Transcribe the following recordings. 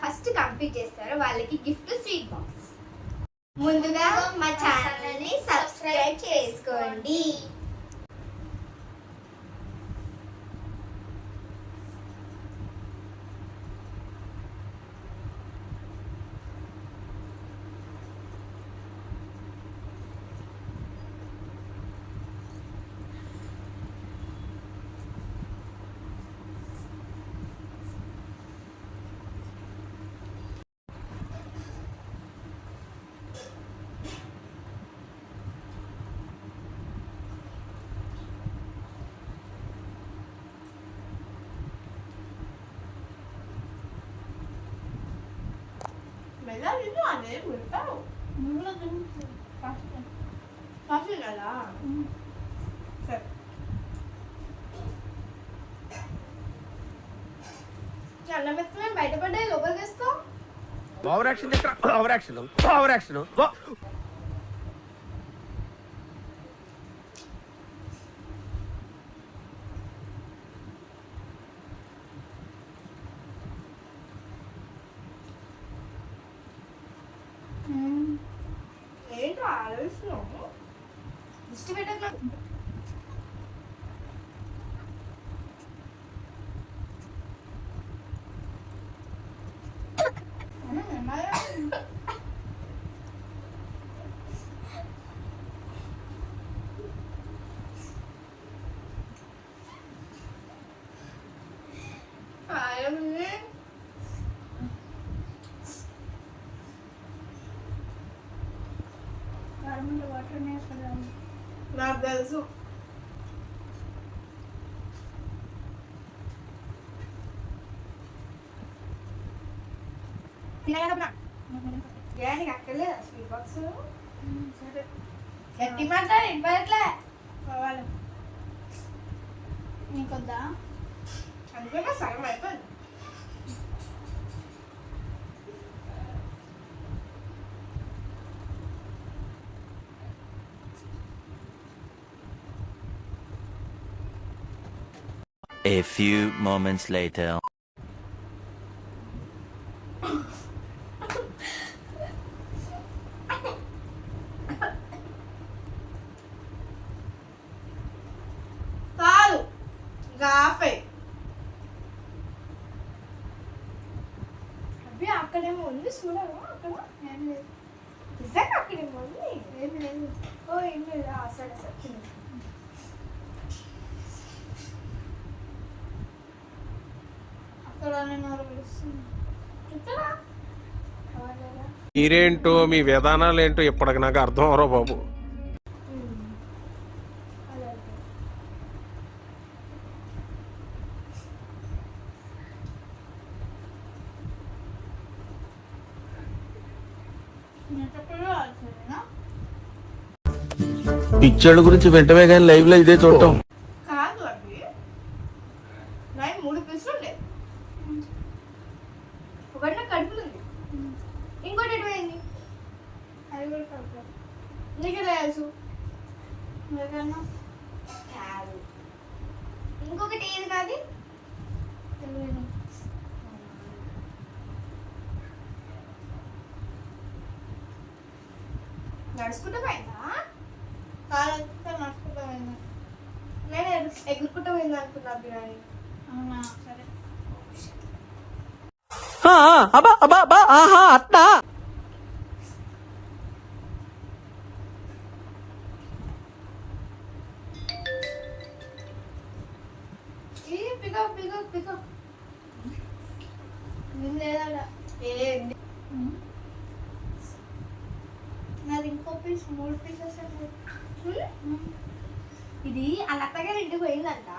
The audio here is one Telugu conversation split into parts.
ఫస్ట్ కంప్లీట్ చేస్తారో వాళ్ళకి గిఫ్ట్ స్వీట్ బాక్స్. ముందుగా మా ఛానల్ని సబ్స్క్రైబ్ చేసుకోండి. మెల్ల నిన్ను అదే పెడతావు కాఫీ కదా సరే అన్నం ఎత్తుకొని బయటపడ్డాయి లోపలికి వేస్తావు. ఓవర్ యాక్షన్ ఏంటో ఆలోచిస్తున్నావు దిష్టి పెట్టక నాకు తెలుసు. తినగానే అక్కర్లేదు స్వీట్ బాక్స్. సరే గట్టి మాట్లాడి ఇంపట్లే కావాలి నీకొద్దా అందుకే సగం అయిపోయింది. A few moments later. చాలు గాపై అవి అక్కడేమో ఉంది చూడవా అక్కడ ఏం లేదు నిజంగా అక్కడేమో ఉంది ఏం లేదు. ఓ ఏం లేదా సరే సరే తినేసి మీరేంటో మీ విధానాలు ఏంటో ఇప్పటికి నాకు అర్థం అవరో బాబు. పిచ్చోళ్ళ గురించి వెంటనే కానీ లైవ్ లో ఇదే చూడటం కాదు. అవి నైన్ 3 పీసులు ఉండే ఒకటి నాకు కడుపులు ఉంది ఇంకోటి ఎటువైంది అది కూడా కడుపు నీకే తెలుసు కాదు. ఇంకొకటి ఏది కాదు తెలియదు. నడుచుకుంటూ పోయిందా కాలంతా నడుచుకుంటూ పోయిందా నేను ఎగురుకుంటూ పోయింది అనుకున్నా బిర్యానీ. అవునా సరే అత్తా పికప్ పికప్ పికప్ ఏం లేదా ఏంది నాది ఇంకో పీస్ 3 పీసెస్ ఇది వాళ్ళ అత్తగారి ఇంటికి పోయిందంట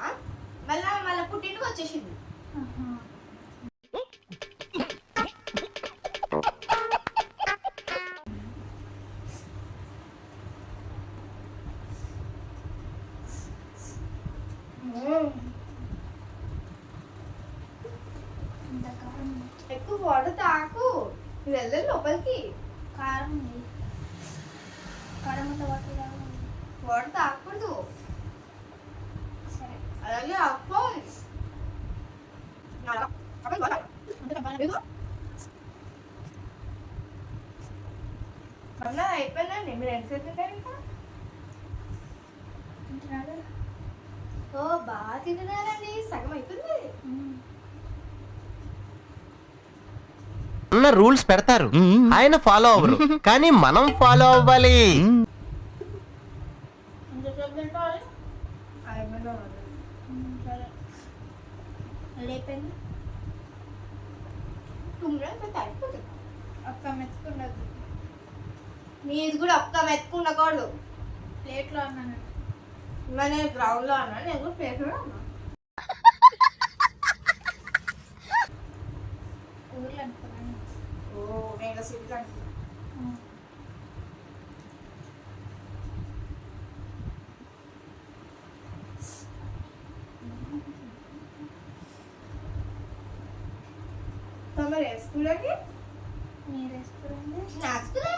మళ్ళీ వాళ్ళ పుట్టింటికి వచ్చేసింది. ఎక్కువ వాటర్ తాకు ఇది వెళ్ళదు లోపలికి. కారం ఉంది కారం అంతా వాటర్ తాకూడదు. సరే అలాగే ఆకుపోవాలి. అలా అయిపోయిందండి. మీరు ఎంతసేపు తింటారు ఇంకా? తింటున్నాడు. ఓ బాగా తింటున్నారండి. సగం అయిపోయింది. అన్న రూల్స్ పెడతారు, ఆయన ఫాలో అవ్వరు, కానీ మనం ఫాలో అవ్వాలి. ఎంతసేపు తింటారు? అయిపోయిందా? సరే. లేపండి. తుమ్మిన అయిపోతుంది. ఒక్క మెతుకున్నది. మీది కూడా ఒక్క మెత్తుకుండకూడదు. ప్లేట్లో అన్నాను. నేను గ్రౌండ్లో అన్నా, నేను కూడా ప్లేట్లో అన్నా. ఊర్లో అనుకున్నాను. ఓ నేను సిటీ అంటున్నా. తమరు ఏ స్కూల్ అండి? మీరు వేసుకోండి. నా స్కూలే.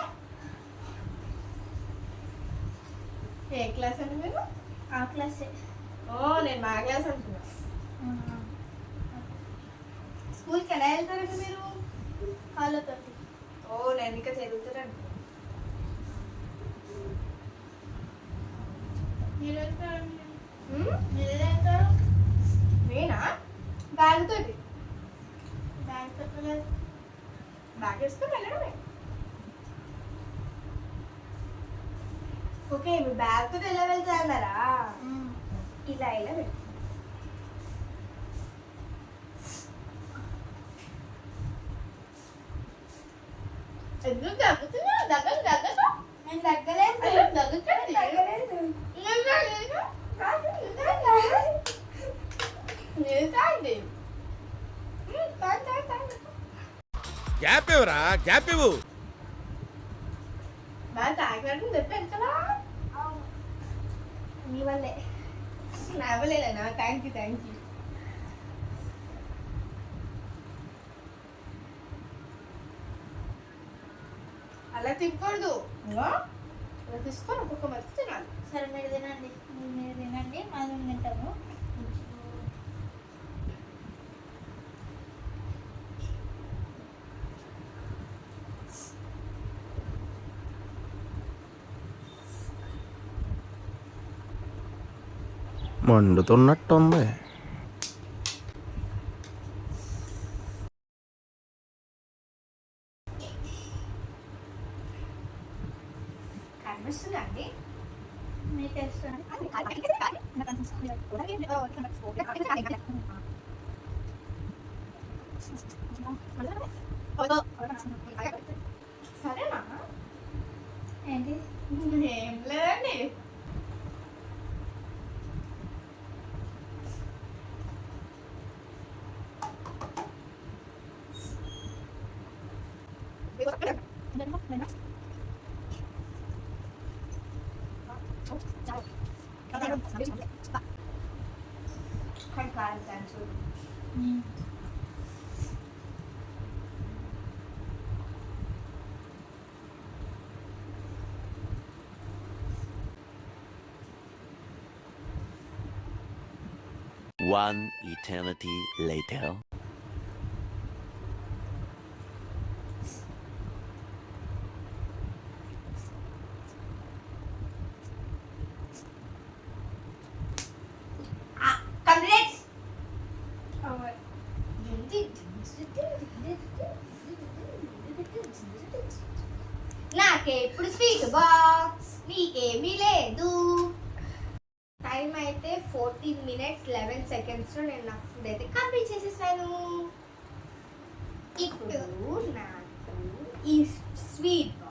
ఏ క్లాస్ అండి మీరు? ఆ క్లాసే. ఓ నేను మా క్లాస్ అంటున్నా. స్కూల్కి ఎలా వెళ్తారండి మీరు? కాళ్ళతో. ఓ నేను ఇంకా చదువుతారండి. మీరు వెళ్తారండి. హ్మ్? మీరు వెళ్తారు. నేనా? బ్యాగ్తోటి. బ్యాగ్ తప్పలేదు. బ్యాగ్ వేసుకొని వెళ్ళడమే. ఓకే మీ బ్యాగ్తో ఎలా వెళ్తా అన్నారా? ఇలా ఇలా పెట్టు. ఎందుకు దగ్గుతున్నా? దగ్గదు. నేను దగ్గలేదు. దగ్గుతుంది. దగ్గలేదు. గ్యాప్ ఇవ్వరా, గ్యాప్ ఇవ్వు. బాగా తాగినట్టు చెప్పాను కదా. మీ వల్లే. నవ్వలేనా? Thank you. అలా తినకూడదు. అలా తీసుకొని ఒక్కొక్క మధ్య తినాలి. సరే మీరు తినండి. మీరు తినండి. మనం తింటాము. మండుతున్నట్టుంది. కనిపిస్తుందా అండి? మీకు వేస్తాను. సరేనా? ఏంటి? ఏం లేదండి. కాదు చూడు. One eternity later. కంప్లీట్. నాకే ఇప్పుడు స్వీట్ బాక్స్, నీకేమీ లేదు. టైం అయితే 14 minutes 11 seconds లో నేను నా ఫుడ్ అయితే కంప్లీట్ చేసేసాను. ఇప్పుడు నాకు ఈ స్వీట్